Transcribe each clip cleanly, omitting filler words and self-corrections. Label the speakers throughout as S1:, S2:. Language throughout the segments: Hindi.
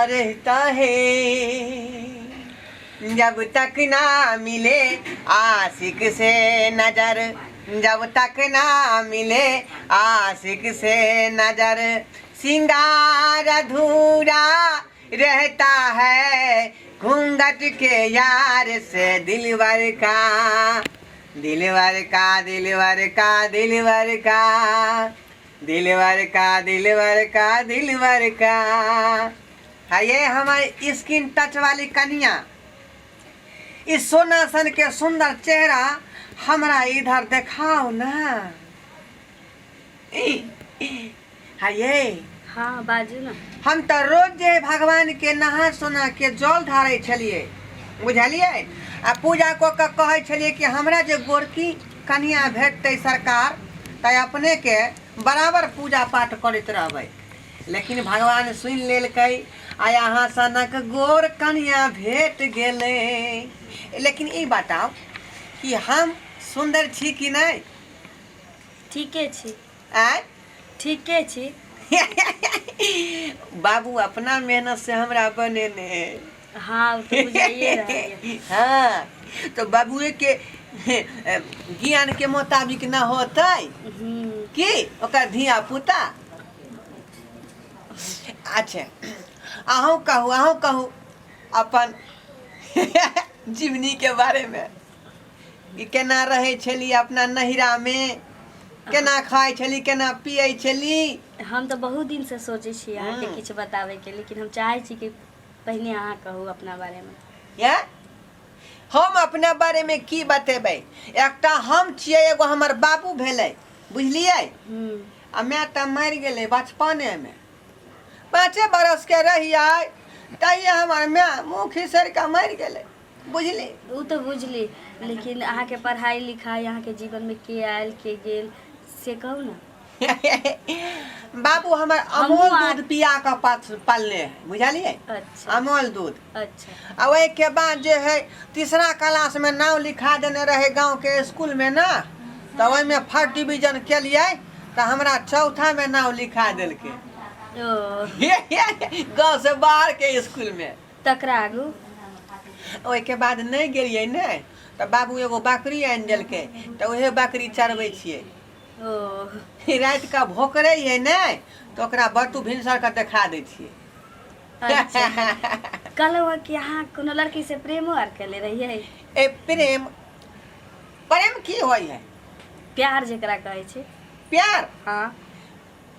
S1: रहता है जब तक ना मिले आशिक से नजर, जब तक ना मिले आशिक से नजर, सिंगार अधूरा रहता है घूंघट के यार से दिलवर का, दिलवर का दिलवर का दिलवर का दिलवर का दिलवर का दिलवर का। है ये हमारी स्किन टच वाली कन्या, इस सोना सन के सुंदर चेहरा हमारा इधर दिखाओ ना। है ये
S2: हाँ बाजू ना।
S1: हम तो रोज जे भगवान के नहा सोना के जल ढारे छलिए, बुझलिए, आ पूजा को कहे छलिए कि हमरा जे गोरकी कन्या भेटते सरकार त अपने के बराबर पूजा पाठ करते रहबै। लेकिन भगवान सुन लेलकै आ यहाँ सनक गोर कन्या भेट गेले। लेकिन ई बताओ कि हम सुंदर छी कि नहीं?
S2: ठीके छी।
S1: आय
S2: ठीके छी।
S1: बाबू अपना मेहनत से हमरा बनेने।
S2: हाँ तो बुझाइए रहा है।
S1: हाँ तो बाबुए के ज्ञान के मुताबिक न होता कि ओकर धिया पुता। अच्छा अहूँ कहू अपन जीवनी के बारे में कि केना रहे छली अपना नहिरा में, केना खाए छली, केना पिए छली।
S2: हम तो बहुत दिन से सोचे छी अहाँ के कुछ बतावे के, लेकिन हम चाहे छी कि पहले अहाँ कहू अपना बारे में।
S1: या हम अपना बारे में की बतेबै? एकटा हम छियै, एगो हमर बाबू भेलै, बुझलियै। आ मैं तो मर गेलै बचपने में, 5 बरस के रहियै तहिए हमर मैं मुँह खिसर के मर गेलै, बुझली।
S2: वो तो बुझली, लेकिन अहाँ के पढ़ाई लिखाई अहाँ के जीवन में के आयल के गेल से कहू ना।
S1: बाबू हमर अमूल दूध पिया के पालने है, बुझलिए।
S2: अच्छा।
S1: अमूल दूध।
S2: अच्छा।
S1: आ वही के बाद जो है तीसरा क्लास में नाम लिखा देने रहे गांव के स्कूल में ना, तो वही में फर्स्ट डिवीजन के लिए तो हमरा चौथा में नाम लिखा दिल के गाँव से बाहर के स्कूल में।
S2: तकरा आगू
S1: ओहि के बाद नहीं गेलिए ने, तो बाबू एगो बकरी आनि देलकै, तो वही बकरी चरबै छियै। रात का भोकरे है ने, तो ओकरा बटू भिनसर के देखा दै छियै।
S2: अच्छा। कहलहुँ कि अहाँ कोनो लड़की से प्रेमो आर केले रहियै?
S1: ए प्रेम प्रेम की होय है?
S2: प्यार जेकरा कहै छै।
S1: प्यार?
S2: हाँ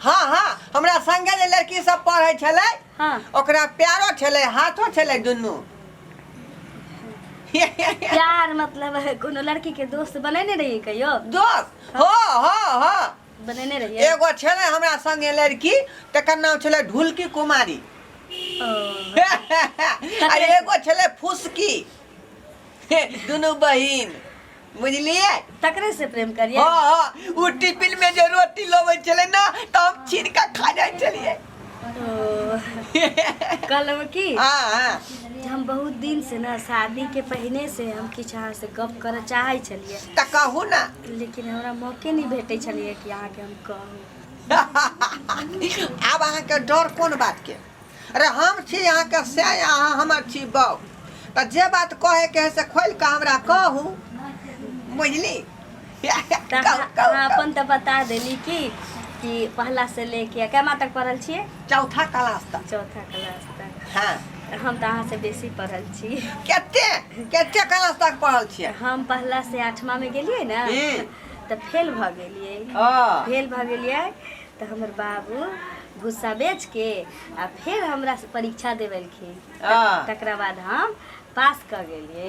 S1: हाँ हाँ, हमरा संगे जे लड़की सब पढ़ै छलै,
S2: हाँ
S1: ओकरा प्यारो छलै, हाथो छलै दुनू।
S2: प्यार मतलब कोनो लड़की के दोस्त बनेने रहिए कहियो?
S1: दोस्त हो
S2: बनेने रहिए।
S1: एगो छलै हमरा संगे लड़की, तकर नाम छलै ढुलकी कुमारी। आ एगो छलै फुसकी, दुनू बहिन, बुझलिए।
S2: तकरे से प्रेम करिए।
S1: हाँ वो टिफिन में जो रोटी लबै छलै ना, तो हम छीन के खा जाय छलिए।
S2: कहलहुँ कि
S1: हाँ
S2: हम बहुत दिन से ना शादी के पहले से हम किछु अहाँ से गप करे चाहे छलिए,
S1: त कहू ना।
S2: लेकिन हमरा मौके नहीं भेटे छलिए कि अहाँ के हम कहूँ।
S1: आब अहाँ के डर कोन बात के? अरे हम छी अहाँ के से, अहाँ हमर छी बाऊ, त जे बात कहे के है से खोल के हमरा कहू, बुझली।
S2: अहाँ अपन तो बता देली कि पहला से लेके केमा तक पढ़ल छिए?
S1: चौथा क्लास तक।
S2: चौथा क्लास तक।
S1: हाँ
S2: हम तो अहाँ से बेसी पढ़ल छी।
S1: केते क्लास तक पढ़ल छिए?
S2: हम पहला से 8मा में गेलिए ना, तो फेल भ गेलिए। फेल भ गेलिए तो हमर बाबू भूसा बेच के आ फिर हमरा से परीक्षा देवेलखिन। तकरा बाद हम पास कर गेलिए।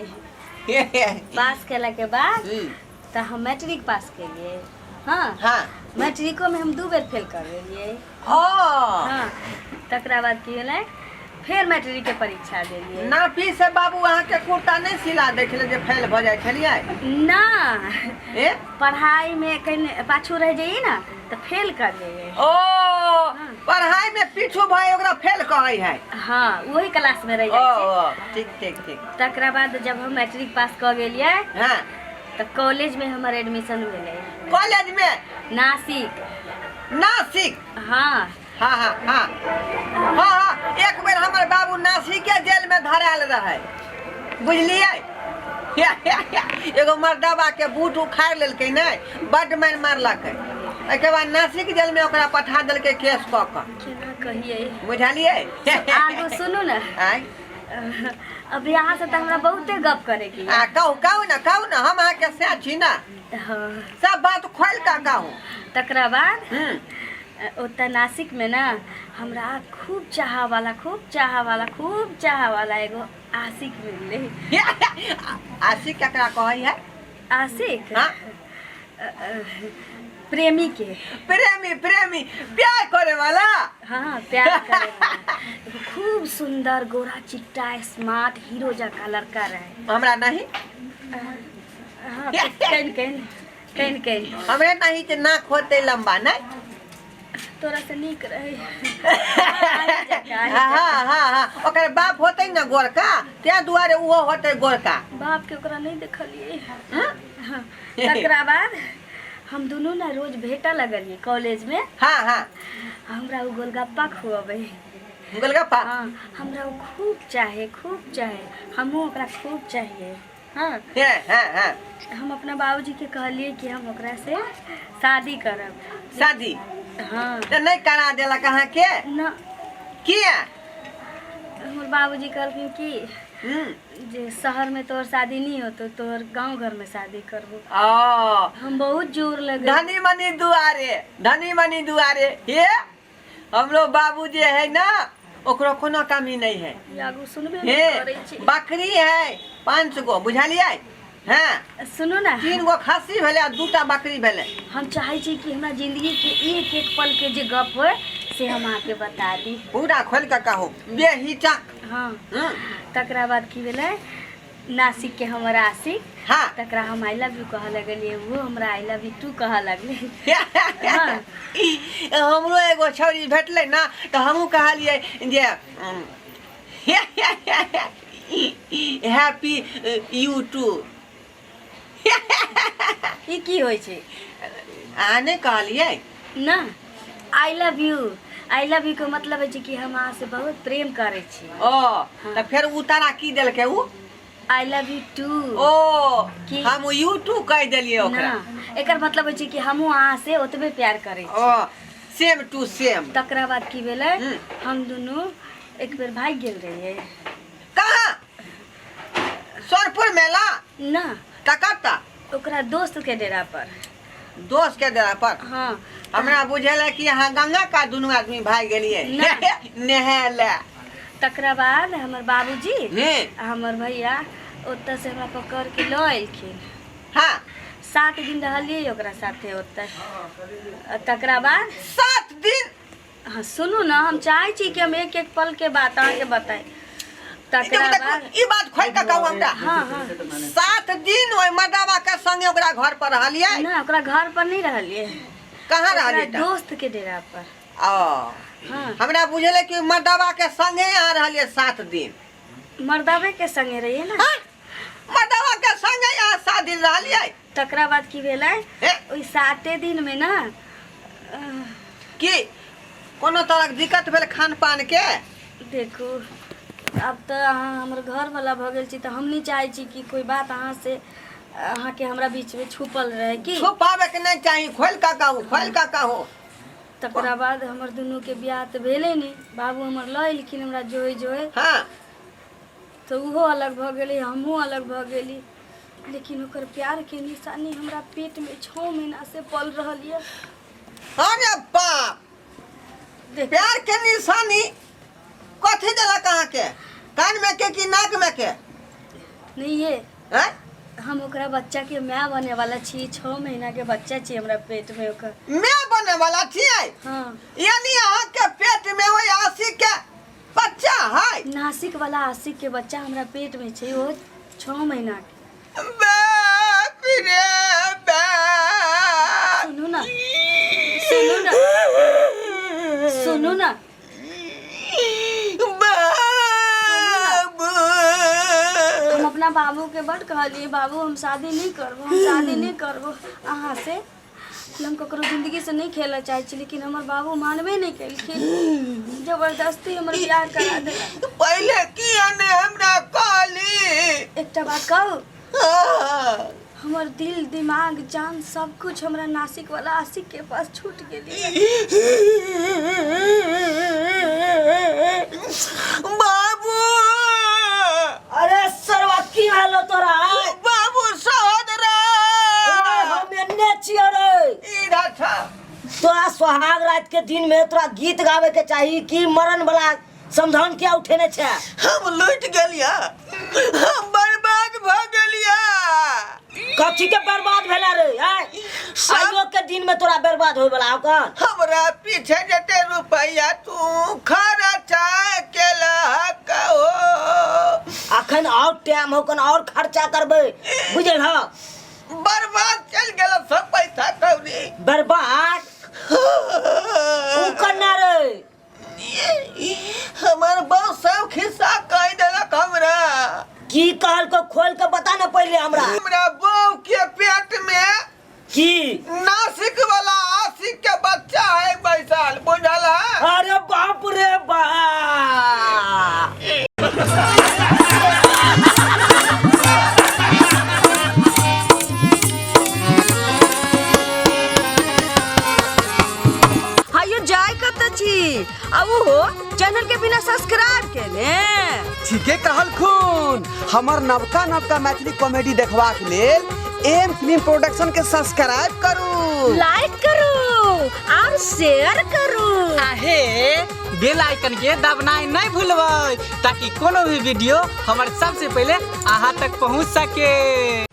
S2: पास केला के बाद तो हम मैट्रिक पास केलिए। हाँ मैट्रिको में हम 2 बेर फेल कर गेलिए। हाँ तकरा बाद की होलै, फिर मैट्रिक के परीक्षा देलिए।
S1: नापी से बाबू अहाँ के कुर्ता नहीं सिला दै छलै जे फेल भ जाय छलिए
S2: ना? पढ़ाई में कहीं पाछू रह जाइए ना तो फेल कर जाइए।
S1: पढ़ाई में पीछू भाई ओकरा फेल कहै है।
S2: हाँ वही क्लास में रह जाइए।
S1: ठीक।
S2: तकरा बाद जब हम मैट्रिक पास कर गेलिए,
S1: हाँ
S2: तो कॉलेज में हमारे एडमिशन भेलै।
S1: कॉलेज में?
S2: नासिक।
S1: नासिक?
S2: हाँ
S1: हाँ हाँ हाँ हाँ हाँ, एक बेर हमर बाबू नासिक के जेल में धरायल रहे, बुझलिए। एगो मर्दबा के बूट उखाड़ लेलकै नहीं, बड्ड मार मारलकै। एके बाद नासिक जेल में ओकरा पठा देलकै केस कऽ कऽ,
S2: केना कहिए।
S1: बुझलिए।
S2: आगो सुनू ना,
S1: आय
S2: अब यहाँ से तो हमरा बहुते गप करे की।
S1: कहू ना, हम अहाँके से छी ना,
S2: हाँ।
S1: सब बात खोल कर कहू।
S2: तकरा बाद ओतऽ नासिक में ना हमरा खूब चाह वाला एगो आशिक मिलले।
S1: आशिक केकरा कहै है?
S2: आशिक?
S1: हाँ?
S2: प्रेमी के।
S1: प्रेमी प्यार करे वाला।
S2: हाँ, प्यार करे वाला। खूब सुंदर गोरा चिट्टा स्मार्ट हीरो जका लड़का रहे।
S1: हमरा नहीं।
S2: हाँ, कैन
S1: हमरे नहीं ते नाक होते लंबा नहीं,
S2: तोरा से नीक रहे।
S1: हाँ ओकर बाप होते ना गोरका, त्या दुआरे उहो होते गोरका।
S2: बाप के ओकरा नहीं देखलिए। तकरा बाद हम दोनों ना रोज भेटा लगलिए कॉलेज में।
S1: हाँ
S2: हमरा उ गोलगप्पा खुआबे।
S1: गोलगप्पा?
S2: हाँ, हमरा उ खूब चाहे, हमहू ओकरा खूब चाहिए। हाँ। हम अपना बाबूजी के कहलिए कि हम ओकरा से शादी करब।
S1: शादी?
S2: हाँ।
S1: तो नहीं करा देला कहाँ के?
S2: ना।
S1: किया?
S2: हमर बाबूजी कहलखिन कि जे शहर में तोर शादी नहीं हो तो तोर गांव घर में शादी करबो। हम बहुत जोर लगे।
S1: धनी मनी दुआरे ये हम लोग बाबूजी है ना, ओकरो कोनो कमी नहीं है।
S2: यागो सुनबे नहीं करे छी।
S1: बकरी है 5 गो, बुझलिए। हाँ
S2: सुनो ना,
S1: 3 गो खस्सी भेले, 2टा बकरी भेले।
S2: हम चाहे छी कि हमरा जिंदगी के एक पल के जे गप होए से हम आके बता दी।
S1: पूरा खोल के कहू, बेहिचक।
S2: हाँ। तकरा बाद की भेले, नासिक के हमर आशिक।
S1: हाँ।
S2: तकरा हम आई लव यू कह लगलिए, वो हमरा आई लव यू टू कह लगले। हाँ।
S1: हमरो एगो छौरी भेटले ना, तो हमहू कहलिए जे हैप्पी यू टू।
S2: ई की होय छे?
S1: आने कहलिए
S2: ना, आई लव यू के मतलब है कि हम अहाँ से बहुत प्रेम करे छी।
S1: तो फिर उतारा की देलके उ?
S2: I love you too.
S1: हम यू टू कह दिलिए ओकरा।
S2: एकर मतलब है कि हमहू अहाँ से ओतबे प्यार करे छी।
S1: Same to same.
S2: तकरा बाद की भेले, हम दोनों एक बेर भाग गेल रहिए।
S1: कहाँ? सोनपुर मेला?
S2: ना,
S1: ककता
S2: ओकरा दोस्त के डेरा पर।
S1: दोस्त के डेरा पर?
S2: हाँ।
S1: हमरा बुझेला कि यहाँ गंगा का दोनों आदमी भाग गेलिए नहेले।
S2: तकरा बाद हमर बाबूजी हमर भैया ओतऽ से हमरा पकड़ के ल एलखिन।
S1: हाँ।
S2: 7 दिन रहलिए ओकरा साथे ओतऽ। तकरा बाद
S1: 7 दिन?
S2: हाँ सुनू ना, हम चाहे छी कि हम एक पल के बात अहाँ के बताए। तकरा बाद
S1: ई बात खोल के कहू हमरा।
S2: हाँ
S1: 7 दिन ओइ मर्दवा के संगे ओकरा घर पर रहलिए?
S2: ना, ओकरा घर पर नहीं रहलिए।
S1: कहाँ रहलिए?
S2: दोस्त के डेरा पर। हाँ।
S1: हमरा बुझेले कि मर्दवा के संगे यहाँ रहलिए 7 दिन।
S2: मर्दवे के संगे रहिए ना।
S1: मर्दवा के संगे यहाँ 7 दिन रहलिए।
S2: तकरा बाद की भेलै, ओइ 7 दिन में ना
S1: की कोनो तरह दिक्कत भेल खान पान के?
S2: देखू, अब तो अहाँ हमर घर वाला भ गेल छी, तो हम नहीं चाहे छी कि कोई बात अहाँ से अहाँ के हमरा बीच में छुपल रहे। की
S1: छुपावे के नहीं चाहिए, खोल का कहू।
S2: तकरा बाद हमर दुनू के बियाह तो भेले नहीं। बाबू हमर ल एलखिन हमरा जोए।
S1: हाँ।
S2: तो उहो अलग भ गेली, हमहू अलग भ गेली। लेकिन ओकर प्यार के निशानी हमरा पेट में 6 महीना से पल रहल ये।
S1: अरे बाप, प्यार के निशानी कथी देला? कहाँ के? कान में के कि नाक में के?
S2: नहीं ये हम ओकरा बच्चा के माँ बने वाला छी। 6 महीना के बच्चा छी हमरा पेट में ओकर।
S1: माँ बने वाला छी?
S2: हाँ।
S1: यानी अहाँ के पेट में वो आशिक के बच्चा है?
S2: नासिक वाला आशिक के बच्चा हमरा पेट में छै, वो 6 महीना के।
S1: बाप रे बाप।
S2: सुनू ना, हम अपना बाबू के बड़ कहलिए, बाबू हम शादी नहीं करबो अहाँ से। हम ककरो जिंदगी से नहीं खेला चाहे छी, लेकिन हमर बाबू मानबे नहीं केलखिन, जबरदस्ती हमर बियाह करा देलक।
S1: पहले किया ने हमरा कहली?
S2: एकटा बात कहू,
S1: हाँ।
S2: हमर दिल दिमाग जान सब कुछ हमरा नासिक वाला आशिक के पास छूट गेली।
S1: बाबू
S3: अरे सरवा की हालो तोरा?
S1: बाबू सहोदरा
S3: हम एन्ने छियो रे।
S1: इधर था।
S3: तोरा सुहाग रात के दिन में तोरा गीत गावे के चाहिए कि मरण वाला समझान क्या उठेने छे?
S1: हम लूट गेलिया, हम बर्बाद भ गेलिया।
S3: कथी के बर्बाद भेला रे? आइयो के दिन में तोरा बर्बाद होय वाला कौन?
S1: हमरा पीछे जते रुपया तू खर्चा केला कहो।
S3: अखन और टाइम हो कन और खर्चा करबे, बुझल ह?
S1: बर्बाद चल गेला सब पैसा कौड़ी।
S3: बर्बाद ऊ करना रे।
S1: हमार बाप सब खिस्सा कह देलक हमरा।
S3: की कहल को खोल के बता ना पहले हमरा।
S1: हमरा बहू के पेट में
S3: की
S1: नासिक वाला आशिक के बच्चा है बैसल, बुझल है?
S3: अरे बाप रे बाप।
S4: हायो जाय कत छी? अब हो चैनल के बिना सब्सक्राइब केने।
S5: ठीके कहल खून। हमर नवका नवका मैथिली कॉमेडी देखबाक लेल एम फिल्म प्रोडक्शन के सब्सक्राइब करू,
S4: लाइक करू और शेयर करू।
S6: आहे बेल आइकन के दबनाई नहीं भूलबै, ताकि कोनो भी वीडियो हमारे सबसे पहले अहाँ तक पहुंच सके।